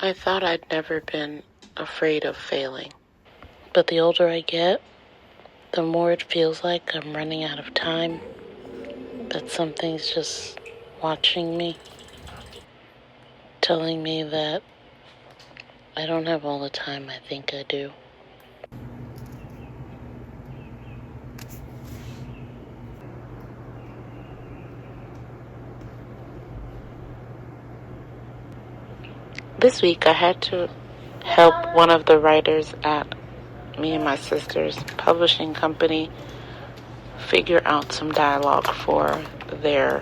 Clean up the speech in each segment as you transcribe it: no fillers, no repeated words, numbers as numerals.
I thought I'd never been afraid of failing. But the older I get, the more it feels like I'm running out of time, that something's just watching me, telling me that I don't have all the time I think I do. This week I had to help one of the writers at me and my sister's publishing company figure out some dialogue for their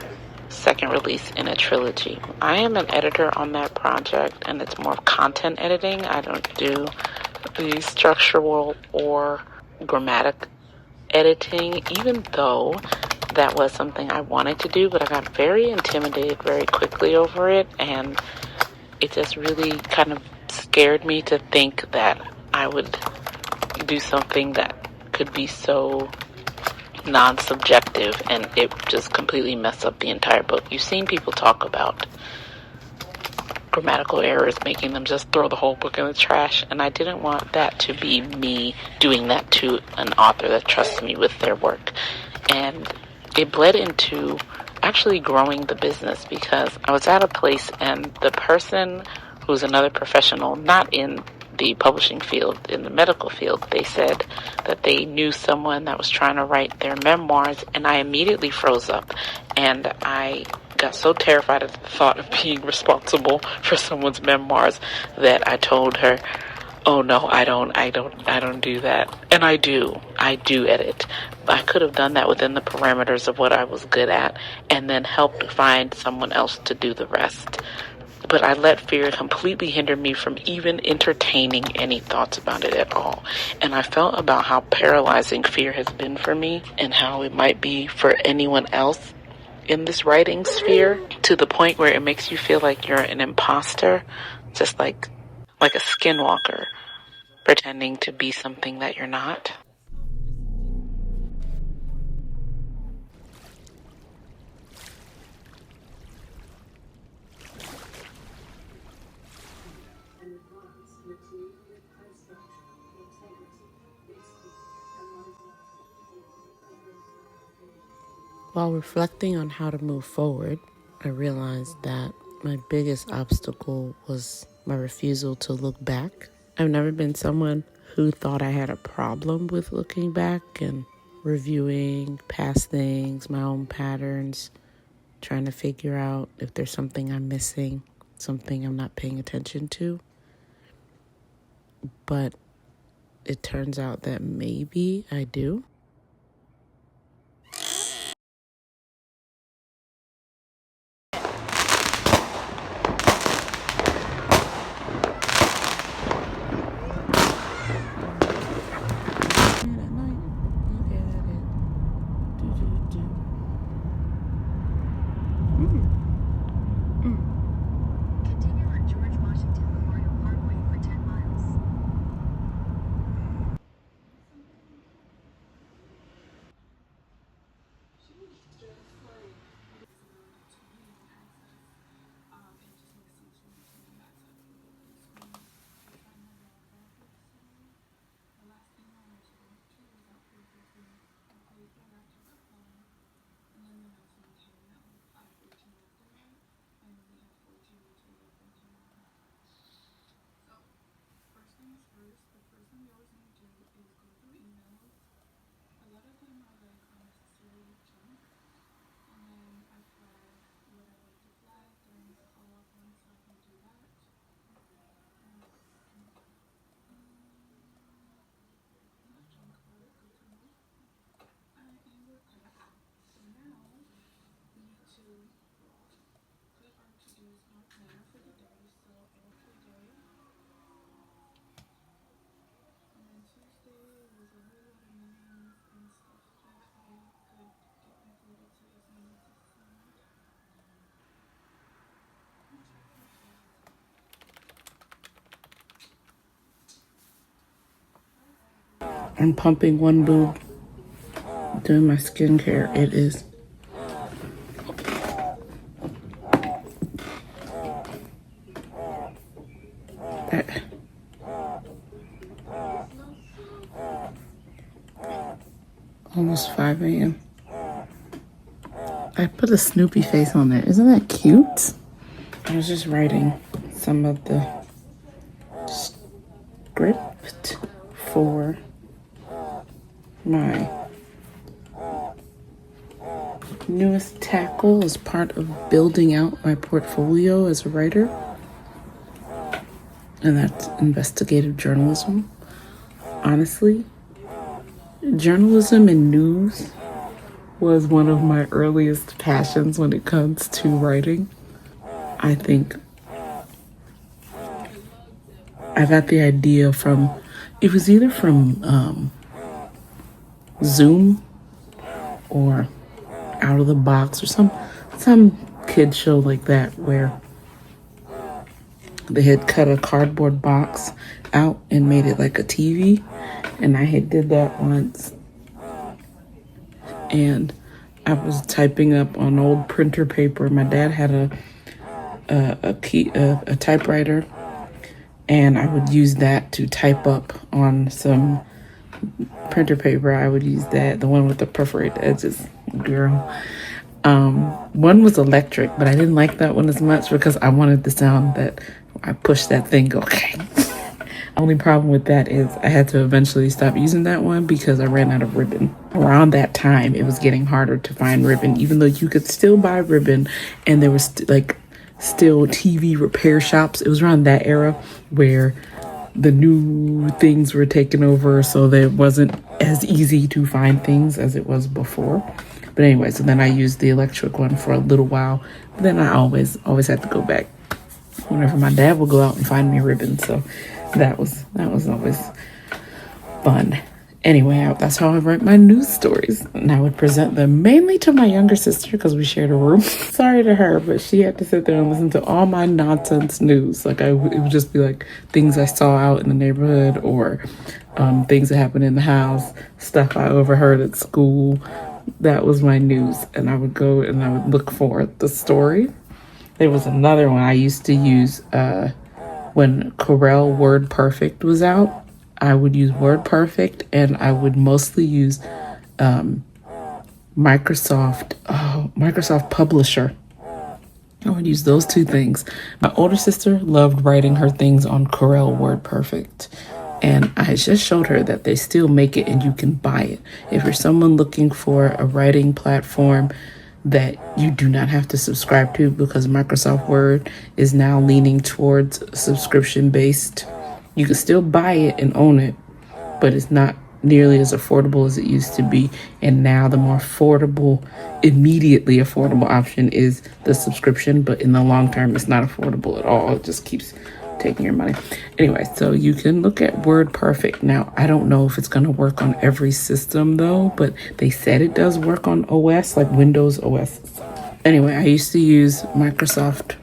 second release in a trilogy. I am an editor on that project, and it's more content editing. I don't do the structural or grammatic editing, even though that was something I wanted to do, but I got very intimidated very quickly over it, and it just really kind of scared me to think that I would do something that could be so non-subjective and it just completely mess up the entire book. You've seen people talk about grammatical errors making them just throw the whole book in the trash, and I didn't want that to be me doing that to an author that trusts me with their work. And it bled into actually growing the business, because I was at a place and the person who's another professional, not in the publishing field, in the medical field, they said that they knew someone that was trying to write their memoirs, and I immediately froze up, and I got so terrified at the thought of being responsible for someone's memoirs that I told her, oh no, I don't do that. And I do edit. I could have done that within the parameters of what I was good at and then helped find someone else to do the rest. But I let fear completely hinder me from even entertaining any thoughts about it at all. And I felt about how paralyzing fear has been for me and how it might be for anyone else in this writing sphere, to the point where it makes you feel like you're an imposter, just like a skinwalker, pretending to be something that you're not. While reflecting on how to move forward, I realized that my biggest obstacle was my refusal to look back. I've never been someone who thought I had a problem with looking back and reviewing past things, my own patterns, trying to figure out if there's something I'm missing, something I'm not paying attention to. But it turns out that maybe I do. I'm pumping one boob, doing my skincare. It is That almost 5 a.m. I put a Snoopy face on there. Isn't that cute? I was just writing some of the script for my newest tackle as part of building out my portfolio as a writer, and that's investigative journalism. Honestly, journalism and news was one of my earliest passions when it comes to writing. I think I got the idea from, it was either from Zoom or Out of the Box or some kid show like that, where they had cut a cardboard box out and made it like a TV, and I had did that once. And I was typing up on old printer paper. My dad had a typewriter, and I would use that to type up on some printer paper. I would use that, the one with the perforated edges, girl. One was electric, but I didn't like that one as much because I wanted the sound that I pushed that thing, okay. Only problem with that is I had to eventually stop using that one because I ran out of ribbon. Around that time, it was getting harder to find ribbon, even though you could still buy ribbon, and there was still TV repair shops. It was around that era where the new things were taken over, so that it wasn't as easy to find things as it was before. But anyway, so then I used the electric one for a little while. But then I always had to go back whenever my dad would go out and find me ribbon. So that was always fun. Anyway, that's how I write my news stories. And I would present them mainly to my younger sister because we shared a room. Sorry to her, but she had to sit there and listen to all my nonsense news. It would just be like things I saw out in the neighborhood, or things that happened in the house, stuff I overheard at school. That was my news. And I would go and I would look for the story. There was another one I used to use when Corel WordPerfect was out. I would use WordPerfect, and I would mostly use Microsoft Publisher. I would use those two things. My older sister loved writing her things on Corel WordPerfect, and I just showed her that they still make it and you can buy it. If you're someone looking for a writing platform that you do not have to subscribe to, because Microsoft Word is now leaning towards subscription-based, you can still buy it and own it, but it's not nearly as affordable as it used to be. And now the more affordable, immediately affordable option is the subscription, but in the long term, it's not affordable at all. It just keeps taking your money. Anyway, so you can look at WordPerfect. Now, I don't know if it's going to work on every system though, but they said it does work on OS, like Windows OS. Anyway, I used to use Microsoft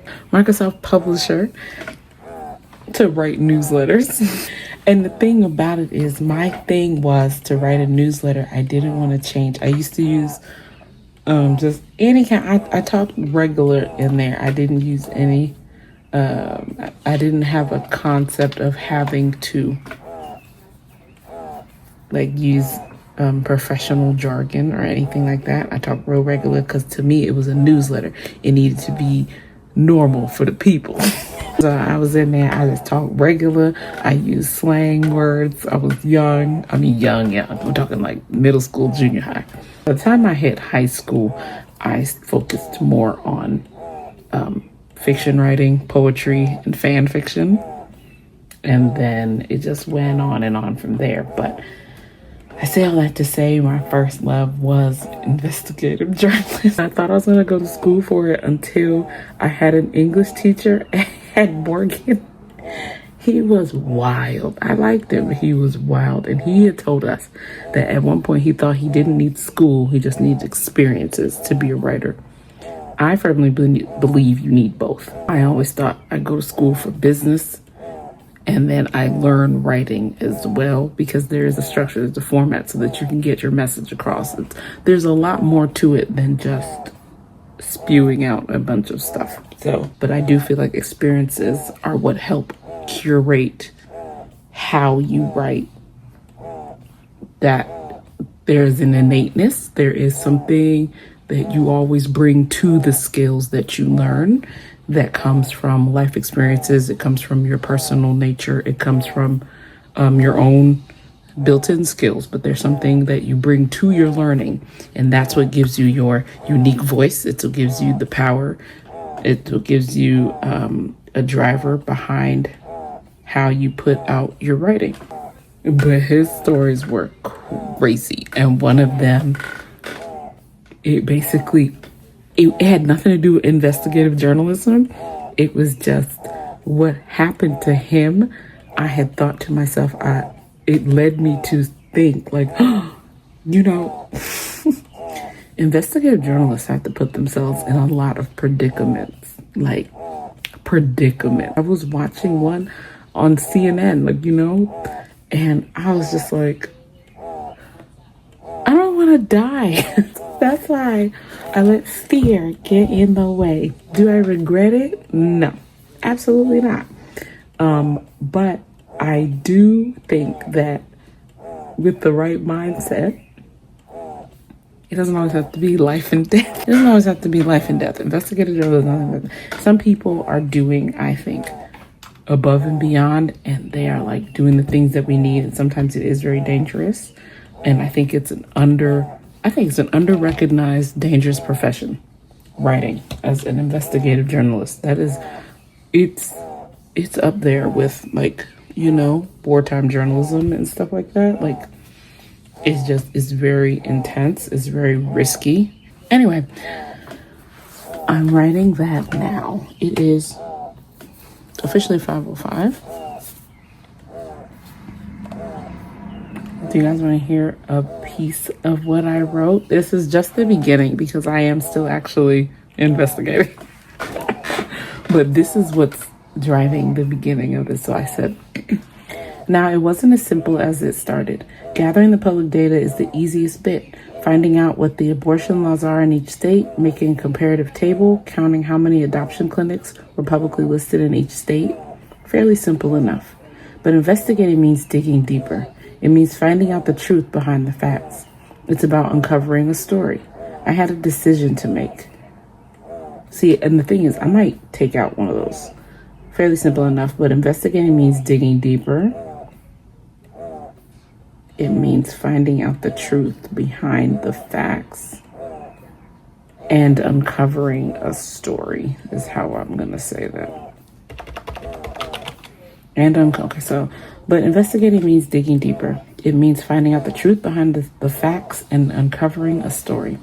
Publisher to write newsletters. And the thing about it is, my thing was to write a newsletter. I didn't want to change. I used to use just any kind. I talked regular in there. I didn't use any. I didn't have a concept of having to use professional jargon or anything like that. I talked real regular because to me it was a newsletter. It needed to be normal for the people. So I was in there, I just talked regular. I used slang words. I was young. I mean, young. We're talking like middle school, junior high. By the time I hit high school, I focused more on fiction writing, poetry, and fan fiction. And then it just went on and on from there. But I say all that to say my first love was investigative journalism. I thought I was going to go to school for it until I had an English teacher at Morgan. He was wild. I liked him, but he was wild. And he had told us that at one point he thought he didn't need school. He just needs experiences to be a writer. I firmly believe you need both. I always thought I'd go to school for business, and then I learn writing as well, because there is a structure, there's a format so that you can get your message across. There's a lot more to it than just spewing out a bunch of stuff. But I do feel like experiences are what help curate how you write. That there's an innateness, there is something that you always bring to the skills that you learn that comes from life experiences, it comes from your personal nature, it comes from your own built-in skills, but there's something that you bring to your learning, and that's what gives you your unique voice. It gives you the power. It gives you a driver behind how you put out your writing. But his stories were crazy, and one of them, it had nothing to do with investigative journalism. It was just what happened to him. I had thought to myself, it led me to think like, investigative journalists have to put themselves in a lot of predicaments, I was watching one on CNN, and I was just like, I don't want to die. That's why I let fear get in the way. Do I regret it? No, absolutely not. But I do think that with the right mindset, it doesn't always have to be life and death. It doesn't always have to be life and death. Investigative journalism, some people are doing, I think, above and beyond, and they are doing the things that we need. And sometimes it is very dangerous. And I think it's an under-recognized dangerous profession, writing as an investigative journalist. It's up there with wartime journalism and stuff like that. It's very intense. It's very risky. Anyway, I'm writing that now. It is officially 5:05. Do you guys want to hear a piece of what I wrote? This is just the beginning because I am still actually investigating. But this is what's driving the beginning of it. So I said, now it wasn't as simple as it started. Gathering the public data is the easiest bit. Finding out what the abortion laws are in each state, making a comparative table, counting how many adoption clinics were publicly listed in each state. Fairly simple enough. But investigating means digging deeper. It means finding out the truth behind the facts. It's about uncovering a story. I had a decision to make. See, and the thing is, I might take out one of those. Fairly simple enough, but investigating means digging deeper. It means finding out the truth behind the facts and uncovering a story is how I'm going to say that. But investigating means digging deeper. It means finding out the truth behind the facts and uncovering a story.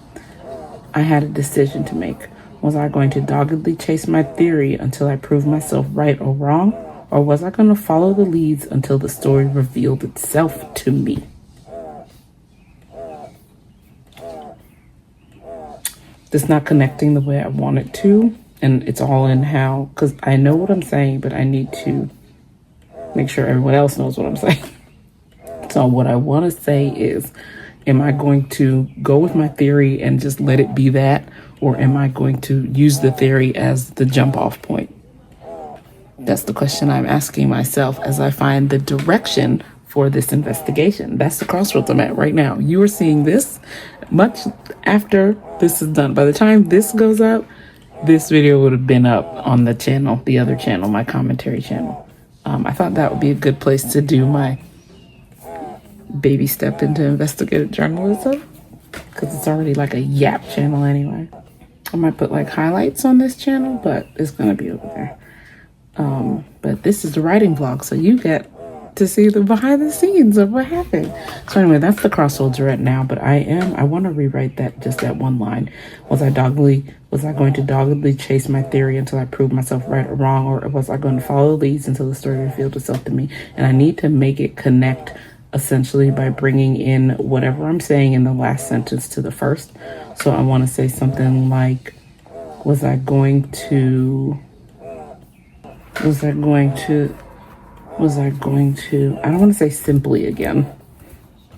I had a decision to make. Was I going to doggedly chase my theory until I proved myself right or wrong? Or was I going to follow the leads until the story revealed itself to me? It's not connecting the way I want it to. And it's all in how, because I know what I'm saying, but I need to make sure everyone else knows what I'm saying. So what I want to say is, am I going to go with my theory and just let it be that? Or am I going to use the theory as the jump off point? That's the question I'm asking myself as I find the direction for this investigation. That's the crossroads I'm at right now. You are seeing this much after this is done. By the time this goes up, this video would have been up on the channel, the other channel, my commentary channel. I thought that would be a good place to do my baby step into investigative journalism because it's already like a yap channel anyway. I might put highlights on this channel, but it's going to be over there. But this is the writing vlog, so you get to see the behind the scenes of what happened. So anyway, that's the crossroads we're at now, but I want to rewrite that one line. Was I going to doggedly chase my theory until I proved myself right or wrong, or was I going to follow the leads until the story revealed itself to me? And I need to make it connect essentially by bringing in whatever I'm saying in the last sentence to the first. So I want to say something like, was I going to, I don't want to say simply again.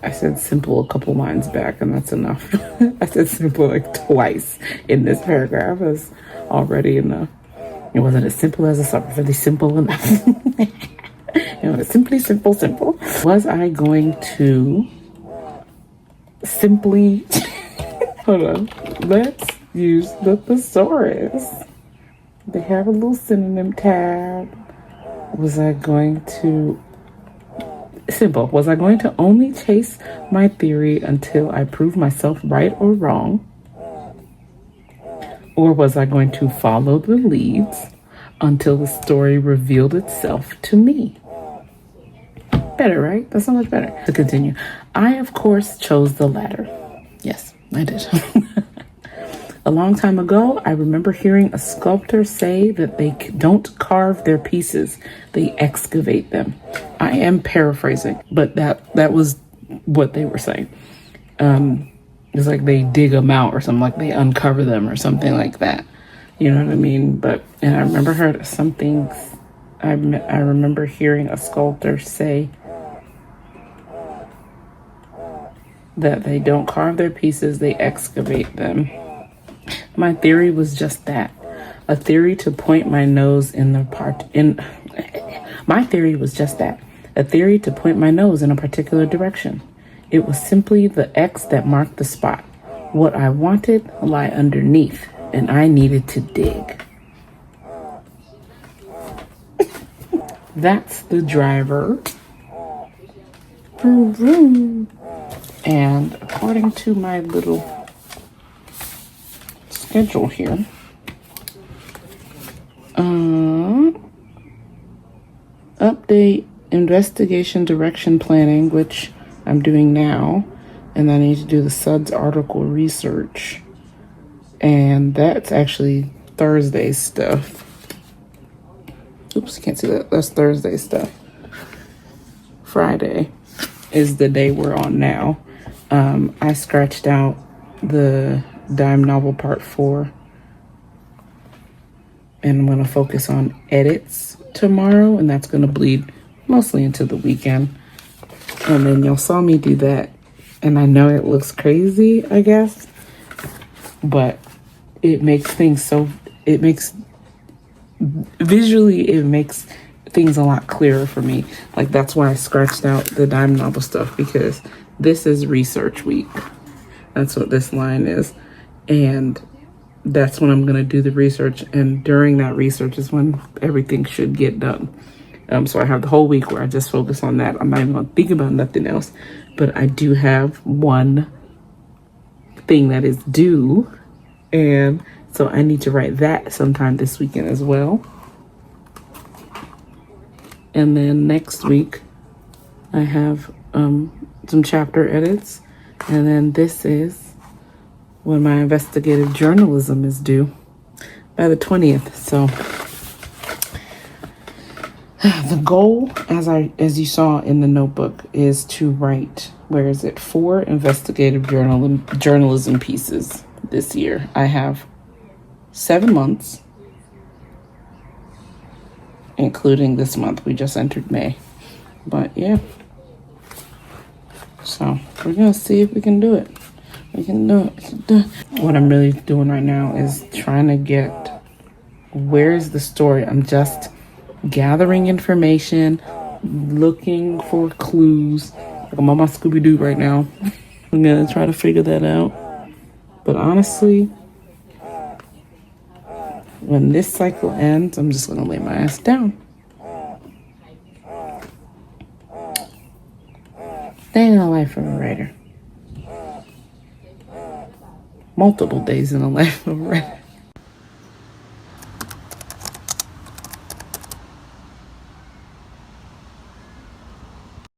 I said simple a couple lines back, and that's enough. I said simple twice in this paragraph. It's already enough. It wasn't as simple as a supper, really simple enough. You know, simply simple, simple. Was I going to simply, hold on, let's use the thesaurus. They have a little synonym tab. Was I going to, simple, was I going to only chase my theory until I prove myself right or wrong? Or was I going to follow the leads until the story revealed itself to me? Better, right? That's so much better. To continue, I, of course, chose the latter. Yes, I did. A long time ago, I remember hearing a sculptor say that they don't carve their pieces, they excavate them. I am paraphrasing, but that was what they were saying. It's like they dig them out or something, like they uncover them or something like that. You know what I mean? And I remember I remember hearing a sculptor say that they don't carve their pieces, they excavate them. My theory was just that. A theory to point my nose in the part in my theory was just that. A theory to point my nose in a particular direction. It was simply the X that marked the spot. What I wanted lay underneath, and I needed to dig. That's the driver. And according to my little schedule here, update investigation direction planning, which I'm doing now, and I need to do the Suds article research, and that's actually Thursday stuff. Oops, can't see that. That's Thursday stuff. Friday is the day we're on now. I scratched out the dime novel part 4, and I'm going to focus on edits tomorrow, and that's going to bleed mostly into the weekend. And then y'all saw me do that, and I know it looks crazy, I guess, but it makes things visually it makes things a lot clearer for me. Like, that's why I scratched out the dime novel stuff, because this is research week. That's what this line is. And that's when I'm going to do the research. And during that research is when everything should get done. So I have the whole week where I just focus on that. I'm not even going to think about nothing else. But I do have one thing that is due. And so I need to write that sometime this weekend as well. And then next week, I have some chapter edits. And then this is when my investigative journalism is due, by the 20th. So the goal, as you saw in the notebook, is to write, 4 investigative journalism pieces this year. I have 7 months, including this month. We just entered May. But yeah. So we're gonna see if we can do it. We can do it. What I'm really doing right now is trying to get, where's the story? I'm just gathering information, looking for clues. Like, I'm on my Scooby-Doo right now. I'm gonna try to figure that out. But honestly, when this cycle ends, I'm just gonna lay my ass down. Day in the life of a writer. Multiple days in the life of a writer.